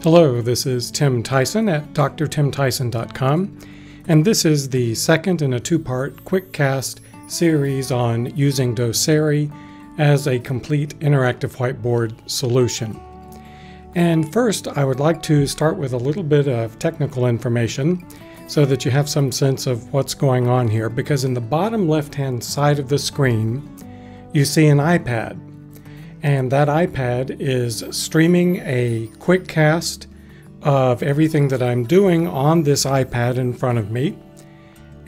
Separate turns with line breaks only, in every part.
Hello, this is Tim Tyson at drtimtyson.com, and this is the second in a two-part quick-cast series on using Doceri as a complete interactive whiteboard solution. And first, I would like to start with a little bit of technical information so that you have some sense of what's going on here, because in the bottom left-hand side of the screen, you see an iPad. And that iPad is streaming a quick cast of everything that I'm doing on this iPad in front of me.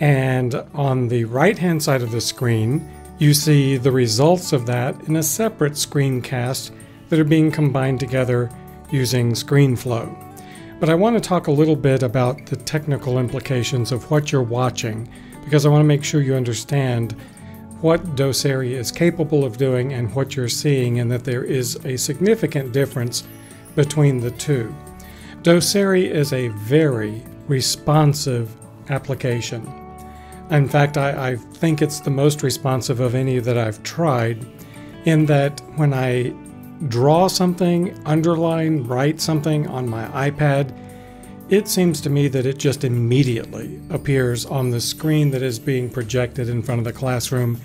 And on the right-hand side of the screen, you see the results of that in a separate screencast that are being combined together using ScreenFlow. But I want to talk a little bit about the technical implications of what you're watching, because I want to make sure you understand what Doceri is capable of doing and what you're seeing, and that there is a significant difference between the two. Doceri is a very responsive application. In fact, I think it's the most responsive of any that I've tried, in that when I draw something, underline, write something on my iPad, it seems to me that it just immediately appears on the screen that is being projected in front of the classroom,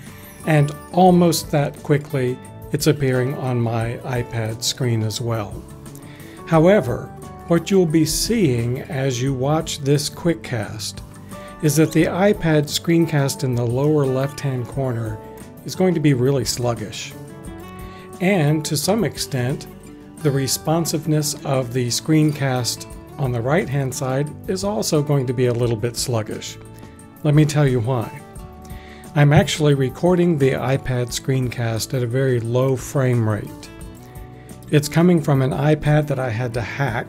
and almost that quickly it's appearing on my iPad screen as well. However, what you'll be seeing as you watch this quickcast is that the iPad screencast in the lower left-hand corner is going to be really sluggish. And to some extent, the responsiveness of the screencast on the right-hand side is also going to be a little bit sluggish. Let me tell you why. I'm actually recording the iPad screencast at a very low frame rate. It's coming from an iPad that I had to hack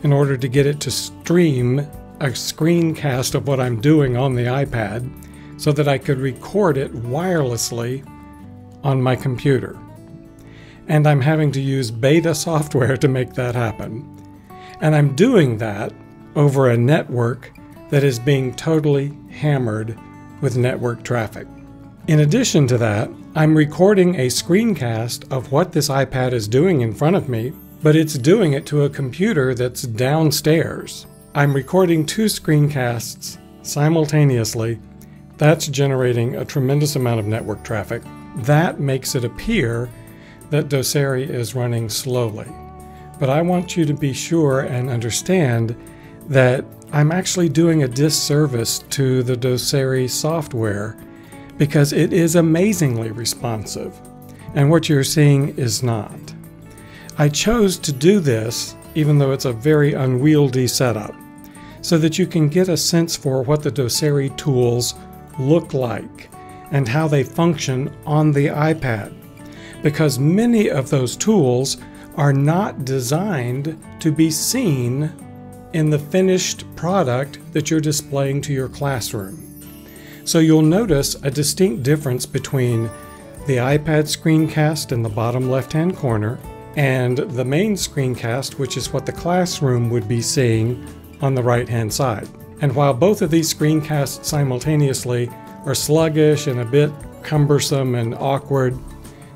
in order to get it to stream a screencast of what I'm doing on the iPad so that I could record it wirelessly on my computer. And I'm having to use beta software to make that happen. And I'm doing that over a network that is being totally hammered with network traffic. In addition to that, I'm recording a screencast of what this iPad is doing in front of me, but it's doing it to a computer that's downstairs. I'm recording two screencasts simultaneously. That's generating a tremendous amount of network traffic. That makes it appear that Doceri is running slowly. But I want you to be sure and understand that I'm actually doing a disservice to the Doceri software, because it is amazingly responsive, and what you're seeing is not. I chose to do this, even though it's a very unwieldy setup, so that you can get a sense for what the Doceri tools look like and how they function on the iPad, because many of those tools are not designed to be seen in the finished product that you're displaying to your classroom. So you'll notice a distinct difference between the iPad screencast in the bottom left-hand corner and the main screencast, which is what the classroom would be seeing on the right-hand side. And while both of these screencasts simultaneously are sluggish and a bit cumbersome and awkward,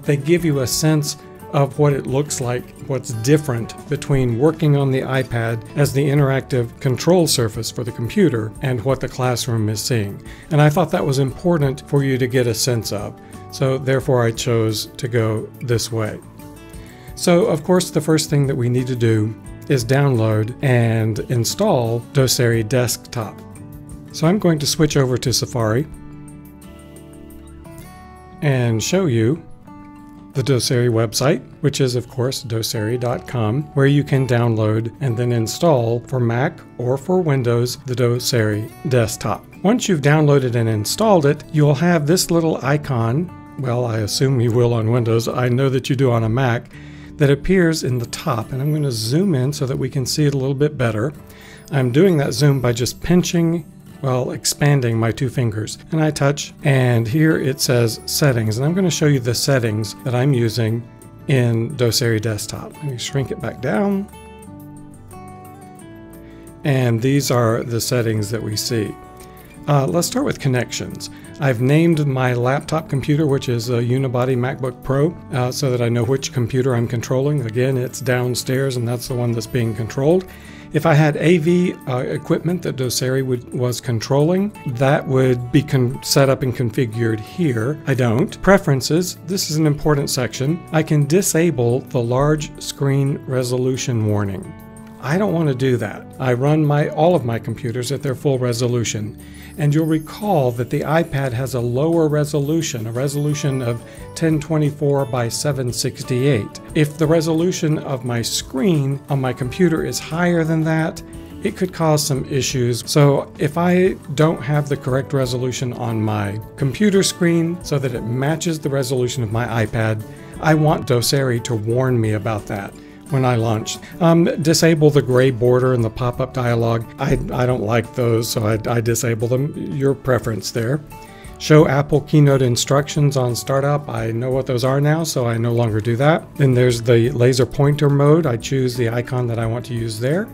they give you a sense of what it looks like, what's different between working on the iPad as the interactive control surface for the computer and what the classroom is seeing. And I thought that was important for you to get a sense of. So therefore I chose to go this way. So of course the first thing that we need to do is download and install Doceri Desktop. So I'm going to switch over to Safari and show you the Doceri website, which is of course doceri.com, where you can download and then install for Mac or for Windows the Doceri Desktop. Once you've downloaded and installed it, you'll have this little icon, well, I assume you will on Windows, I know that you do on a Mac, that appears in the top, and I'm going to zoom in so that we can see it a little bit better. I'm doing that zoom by just pinching, well, expanding my two fingers, and I touch, and here it says settings, and I'm going to show you the settings that I'm using in Doceri Desktop. Let me shrink it back down, and these are the settings that we see. Let's start with connections. I've named my laptop computer, which is a unibody MacBook Pro, so that I know which computer I'm controlling. Again, it's downstairs and that's the one that's being controlled. If I had AV equipment that Doceri was controlling, that would be set up and configured here. I don't. Preferences, this is an important section. I can disable the large screen resolution warning. I don't want to do that. I run all of my computers at their full resolution. And you'll recall that the iPad has a lower resolution, a resolution of 1024 by 768. If the resolution of my screen on my computer is higher than that, it could cause some issues. So if I don't have the correct resolution on my computer screen so that it matches the resolution of my iPad, I want Doceri to warn me about that when I launch. Disable the gray border and the pop-up dialog. I don't like those, so I disable them. Your preference there. Show Apple Keynote instructions on startup. I know what those are now, so I no longer do that. Then there's the laser pointer mode. I choose the icon that I want to use there.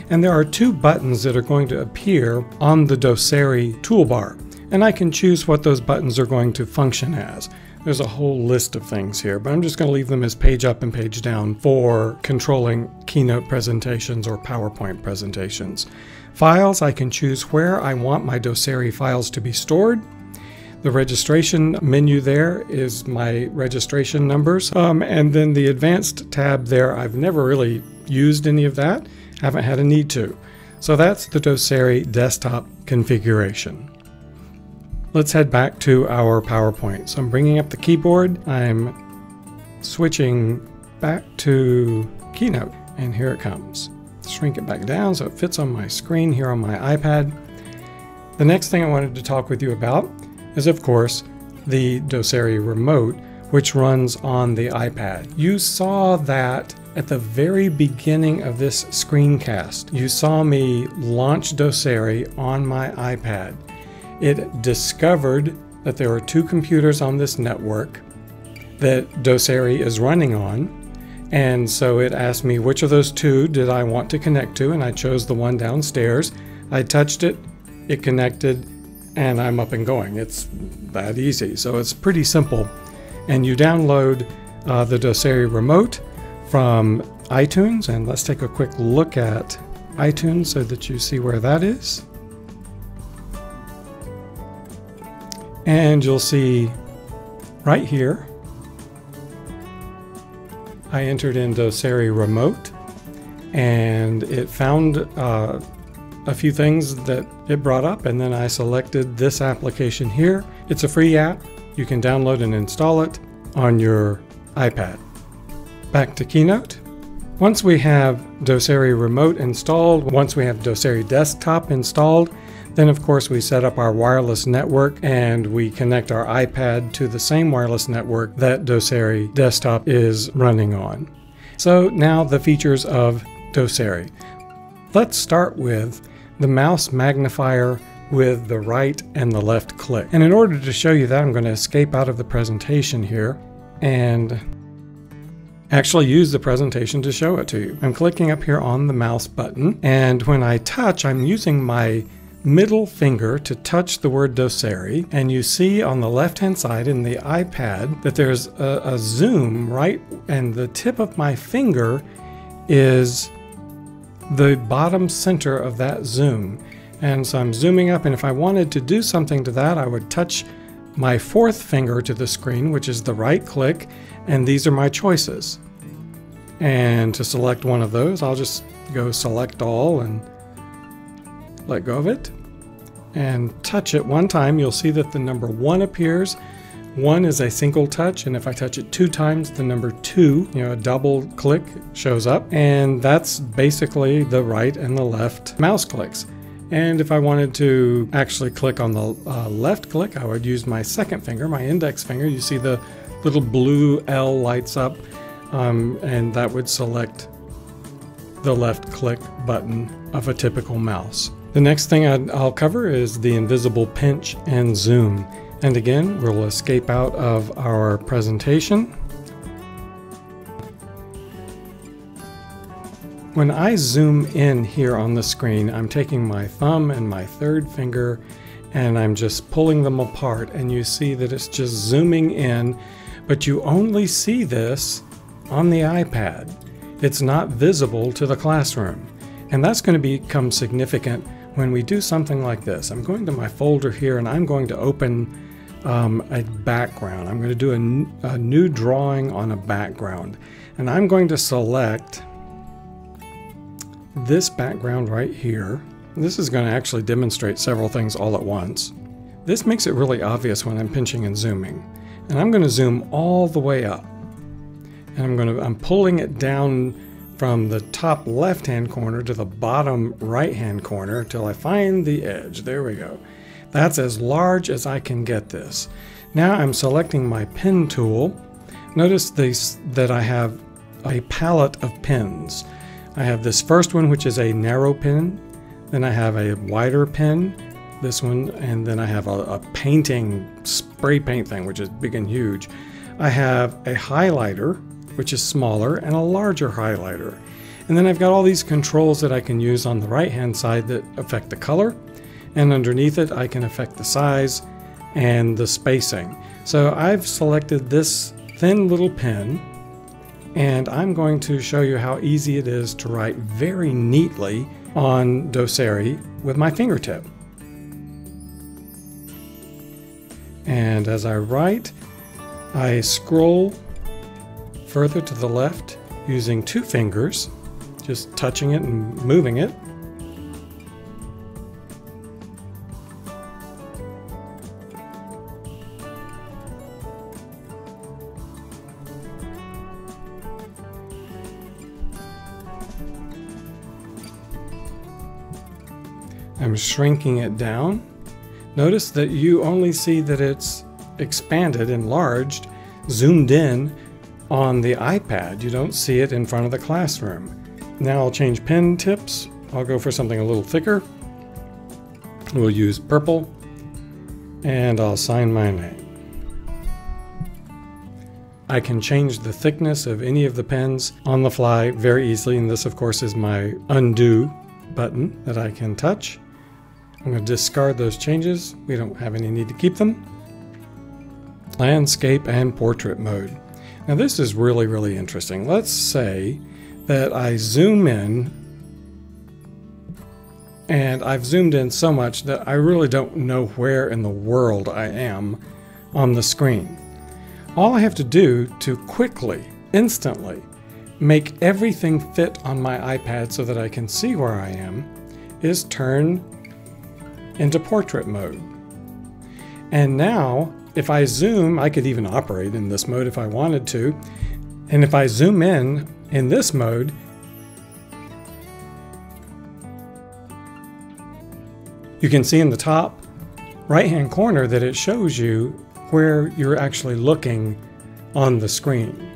And there are two buttons that are going to appear on the Doceri toolbar. And I can choose what those buttons are going to function as. There's a whole list of things here, but I'm just going to leave them as page up and page down for controlling keynote presentations or PowerPoint presentations. Files, I can choose where I want my Doceri files to be stored. The registration menu there is my registration numbers. And then the advanced tab there, I've never really used any of that, haven't had a need to. So that's the Doceri desktop configuration. Let's head back to our PowerPoint. So I'm bringing up the keyboard. I'm switching back to Keynote, and here it comes. Shrink it back down so it fits on my screen here on my iPad. The next thing I wanted to talk with you about is, of course, the Doceri remote, which runs on the iPad. You saw that at the very beginning of this screencast. You saw me launch Doceri on my iPad. It discovered that there are two computers on this network that Doceri is running on, and so it asked me which of those two did I want to connect to, and I chose the one downstairs. I touched it, it connected, and I'm up and going. It's that easy, so it's pretty simple. And you download the Doceri remote from iTunes, and let's take a quick look at iTunes so that you see where that is. And you'll see right here, I entered in Doceri remote, and it found a few things that it brought up, and then I selected this application here. It's a free app. You can download and install it on your iPad. Back to Keynote. Once we have Doceri remote installed, once we have Doceri desktop installed, then of course we set up our wireless network and we connect our iPad to the same wireless network that Doceri desktop is running on. So now the features of Doceri. Let's start with the mouse magnifier with the right and the left click. And in order to show you that, I'm going to escape out of the presentation here and actually use the presentation to show it to you. I'm clicking up here on the mouse button, and when I touch, I'm using my middle finger to touch the word Doceri, and you see on the left hand side in the iPad that there's a zoom, right? And the tip of my finger is the bottom center of that zoom. And so I'm zooming up, and if I wanted to do something to that, I would touch my fourth finger to the screen, which is the right click, and these are my choices. And to select one of those, I'll just go select all and let go of it and touch it one time. You'll see that the number 1 appears. 1 is a single touch, and if I touch it 2 times, the number 2, a double click, shows up. And that's basically the right and the left mouse clicks. And if I wanted to actually click on the left click, I would use my second finger, my index finger. You see the little blue L lights up, and that would select the left click button of a typical mouse. The next thing I'll cover is the invisible pinch and zoom. And again, we'll escape out of our presentation. When I zoom in here on the screen, I'm taking my thumb and my third finger and I'm just pulling them apart, and you see that it's just zooming in, but you only see this on the iPad. It's not visible to the classroom. And that's going to become significant when we do something like this. I'm going to my folder here, and I'm going to open a background. I'm going to do a new drawing on a background. And I'm going to select this background right here. This is going to actually demonstrate several things all at once. This makes it really obvious when I'm pinching and zooming. And I'm going to zoom all the way up. And I'm pulling it down from the top left-hand corner to the bottom right-hand corner until I find the edge. There we go. That's as large as I can get this. Now I'm selecting my pen tool. Notice that I have a palette of pens. I have this first one, which is a narrow pen. Then I have a wider pen, this one, and then I have a painting spray paint thing, which is big and huge. I have a highlighter, which is smaller, and a larger highlighter. And then I've got all these controls that I can use on the right-hand side that affect the color, and underneath it I can affect the size and the spacing. So I've selected this thin little pen, and I'm going to show you how easy it is to write very neatly on Doceri with my fingertip. And as I write, I scroll further to the left using two fingers, just touching it and moving it. I'm shrinking it down. Notice that you only see that it's expanded, enlarged, zoomed in on the iPad. You don't see it in front of the classroom. Now I'll change pen tips. I'll go for something a little thicker. We'll use purple, and I'll sign my name. I can change the thickness of any of the pens on the fly very easily, and this of course is my undo button that I can touch. I'm going to discard those changes. We don't have any need to keep them. Landscape and portrait mode. Now this is really, really interesting. Let's say that I zoom in, and I've zoomed in so much that I really don't know where in the world I am on the screen. All I have to do to quickly, instantly, make everything fit on my iPad so that I can see where I am is turn into portrait mode. And now if I zoom, I could even operate in this mode if I wanted to. And if I zoom in this mode, you can see in the top right-hand corner that it shows you where you're actually looking on the screen.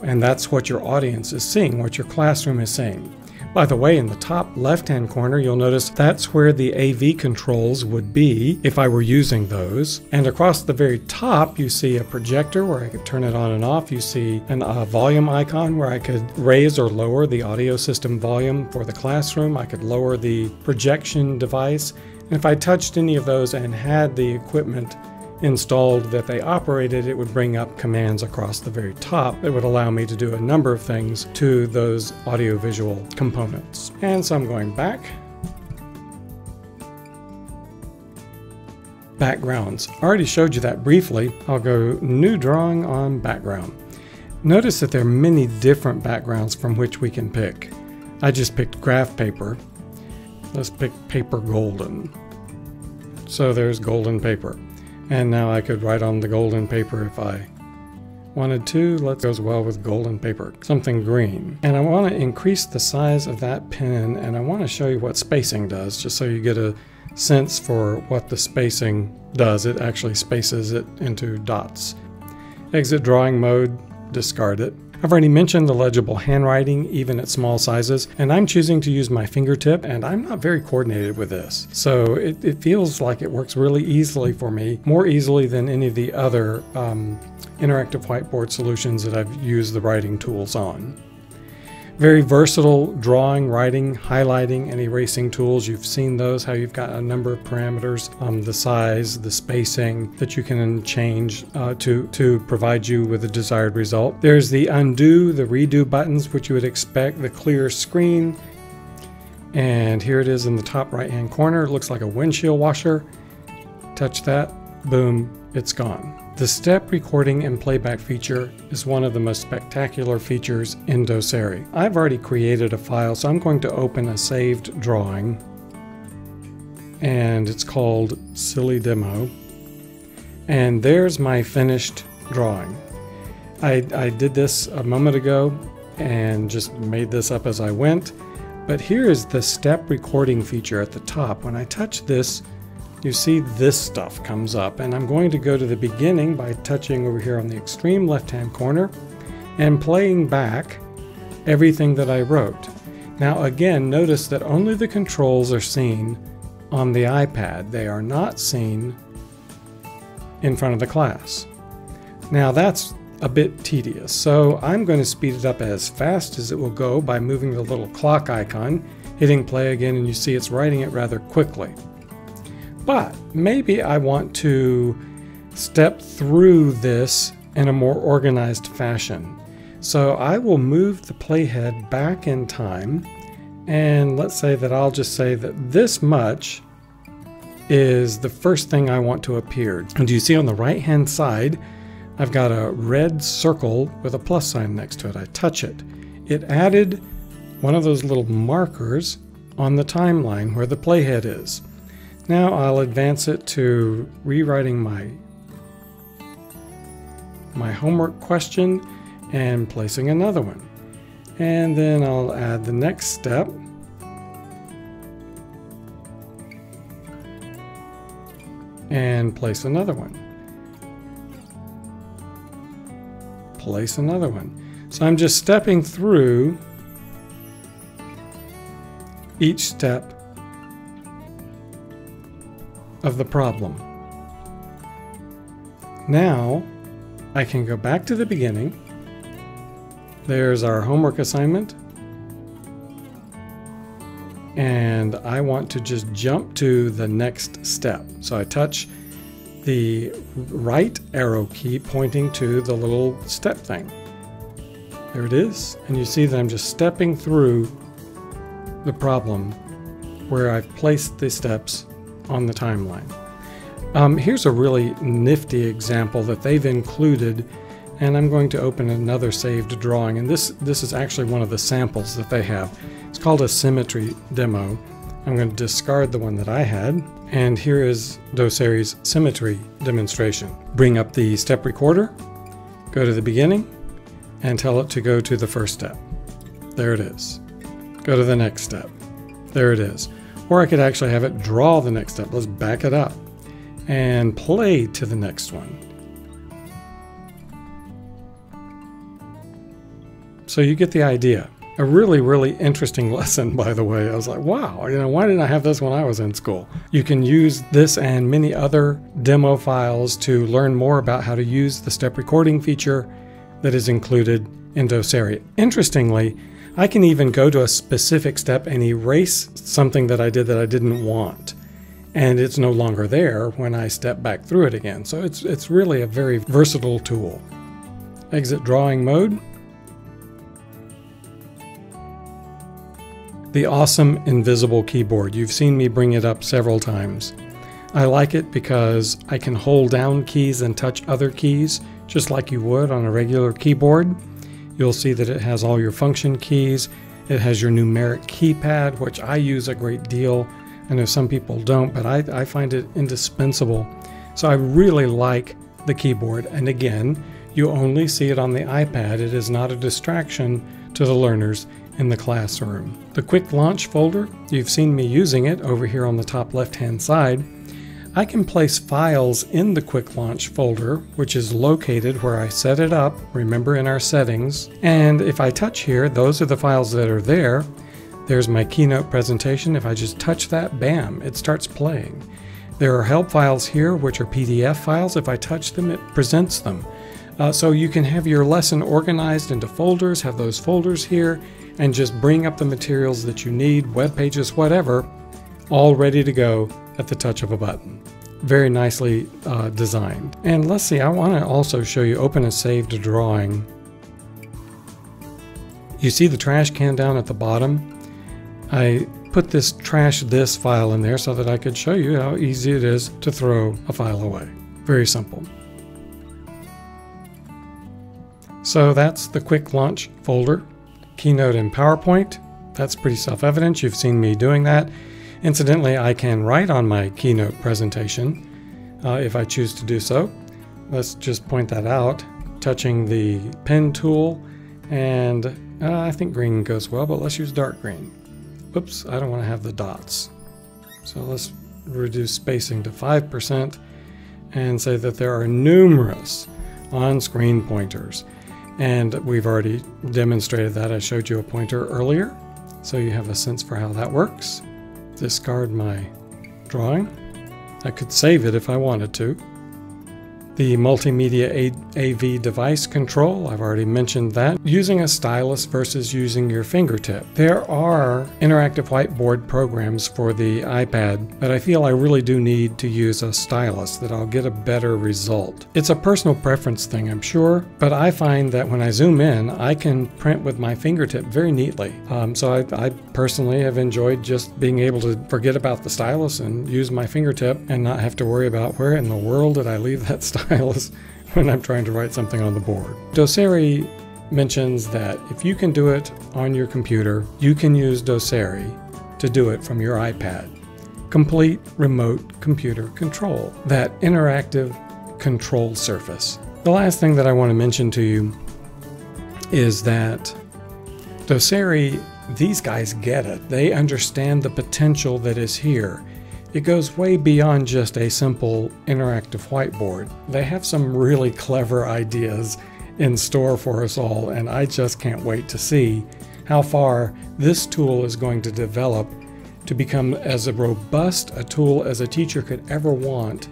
And that's what your audience is seeing, what your classroom is seeing. By the way, in the top left-hand corner, you'll notice that's where the AV controls would be if I were using those. And across the very top, you see a projector where I could turn it on and off. You see a volume icon where I could raise or lower the audio system volume for the classroom. I could lower the projection device. And if I touched any of those and had the equipment installed that they operated, it would bring up commands across the very top that would allow me to do a number of things to those audiovisual components. And so I'm going back. Backgrounds. I already showed you that briefly. I'll go new drawing on background. Notice that there are many different backgrounds from which we can pick. I just picked graph paper. Let's pick paper golden. So there's golden paper. And now I could write on the golden paper if I wanted to. That goes well with golden paper. Something green. And I want to increase the size of that pen, and I want to show you what spacing does, just so you get a sense for what the spacing does. It actually spaces it into dots. Exit drawing mode, discard it. I've already mentioned the legible handwriting, even at small sizes, and I'm choosing to use my fingertip, and I'm not very coordinated with this. So it feels like it works really easily for me, more easily than any of the other interactive whiteboard solutions that I've used the writing tools on. Very versatile drawing, writing, highlighting, and erasing tools. You've seen those, how you've got a number of parameters, the size, the spacing that you can change to provide you with the desired result. There's the undo, the redo buttons, which you would expect, the clear screen. And here it is in the top right-hand corner. It looks like a windshield washer. Touch that, boom, it's gone. The step recording and playback feature is one of the most spectacular features in Doceri. I've already created a file, so I'm going to open a saved drawing, and it's called Silly Demo. And there's my finished drawing. I did this a moment ago and just made this up as I went, but here is the step recording feature at the top. When I touch this, you see this stuff comes up, and I'm going to go to the beginning by touching over here on the extreme left-hand corner and playing back everything that I wrote. Now again, notice that only the controls are seen on the iPad. They are not seen in front of the class. Now that's a bit tedious, so I'm going to speed it up as fast as it will go by moving the little clock icon, hitting play again, and you see it's writing it rather quickly. But maybe I want to step through this in a more organized fashion. So I will move the playhead back in time, and let's say that I'll just say that this much is the first thing I want to appear. And do you see on the right hand side, I've got a red circle with a plus sign next to it. I touch it. It added one of those little markers on the timeline where the playhead is. Now I'll advance it to rewriting my homework question and placing another one. And then I'll add the next step. And place another one. Place another one. So I'm just stepping through each step of the problem. Now I can go back to the beginning. There's our homework assignment, and I want to just jump to the next step. So I touch the right arrow key pointing to the little step thing. There it is, and you see that I'm just stepping through the problem where I've placed the steps on the timeline. Here's a really nifty example that they've included, and I'm going to open another saved drawing, and this is actually one of the samples that they have. It's called a symmetry demo. I'm going to discard the one that I had, and here is Doceri's symmetry demonstration. Bring up the step recorder, go to the beginning, and tell it to go to the first step. There it is. Go to the next step. There it is. Or I could actually have it draw the next step. Let's back it up and play to the next one. So you get the idea. A really, really interesting lesson, by the way. I was like, wow, why didn't I have this when I was in school? You can use this and many other demo files to learn more about how to use the step recording feature that is included in Doceri. Interestingly, I can even go to a specific step and erase something that I did that I didn't want. And it's no longer there when I step back through it again. So it's really a very versatile tool. Exit drawing mode. The awesome invisible keyboard. You've seen me bring it up several times. I like it because I can hold down keys and touch other keys just like you would on a regular keyboard. You'll see that it has all your function keys. It has your numeric keypad, which I use a great deal. I know some people don't, but I find it indispensable. So I really like the keyboard. And again, you only see it on the iPad. It is not a distraction to the learners in the classroom. The quick launch folder, you've seen me using it over here on the top left-hand side. I can place files in the quick launch folder, which is located where I set it up, remember in our settings. And if I touch here, those are the files that are there. There's my keynote presentation. If I just touch that, bam, it starts playing. There are help files here, which are PDF files. If I touch them, it presents them. So you can have your lesson organized into folders, have those folders here, and just bring up the materials that you need, web pages, whatever, all ready to go at the touch of a button. Very nicely designed. And let's see, I want to also show you open a saved drawing. You see the trash can down at the bottom? I put this trash this file in there so that I could show you how easy it is to throw a file away. Very simple. So that's the quick launch folder. Keynote and PowerPoint. That's pretty self-evident. You've seen me doing that. Incidentally, I can write on my Keynote presentation if I choose to do so. Let's just point that out. Touching the pen tool, and I think green goes well, but let's use dark green. Oops, I don't want to have the dots. So let's reduce spacing to 5% and say that there are numerous on-screen pointers. And we've already demonstrated that. I showed you a pointer earlier, so you have a sense for how that works. Discard my drawing. I could save it if I wanted to. The multimedia AV device control, I've already mentioned that. Using a stylus versus using your fingertip. There are interactive whiteboard programs for the iPad, but I feel I really do need to use a stylus, that I'll get a better result. It's a personal preference thing, I'm sure, but I find that when I zoom in, I can print with my fingertip very neatly. So I personally have enjoyed just being able to forget about the stylus and use my fingertip and not have to worry about where in the world did I leave that stylus when I'm trying to write something on the board. Doceri mentions that if you can do it on your computer, you can use Doceri to do it from your iPad. Complete remote computer control, that interactive control surface. The last thing that I want to mention to you is that Doceri, these guys get it. They understand the potential that is here. It goes way beyond just a simple interactive whiteboard. They have some really clever ideas in store for us all, and I just can't wait to see how far this tool is going to develop to become as robust a tool as a teacher could ever want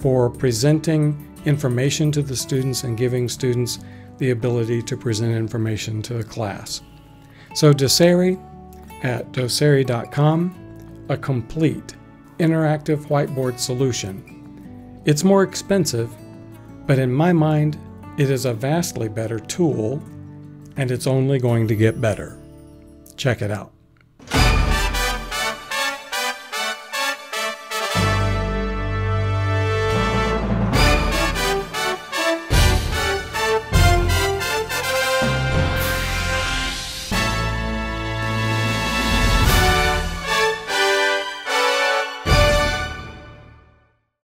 for presenting information to the students and giving students the ability to present information to the class. So Doceri at doceri.com, a complete interactive whiteboard solution. It's more expensive, but in my mind, it is a vastly better tool, and it's only going to get better. Check it out.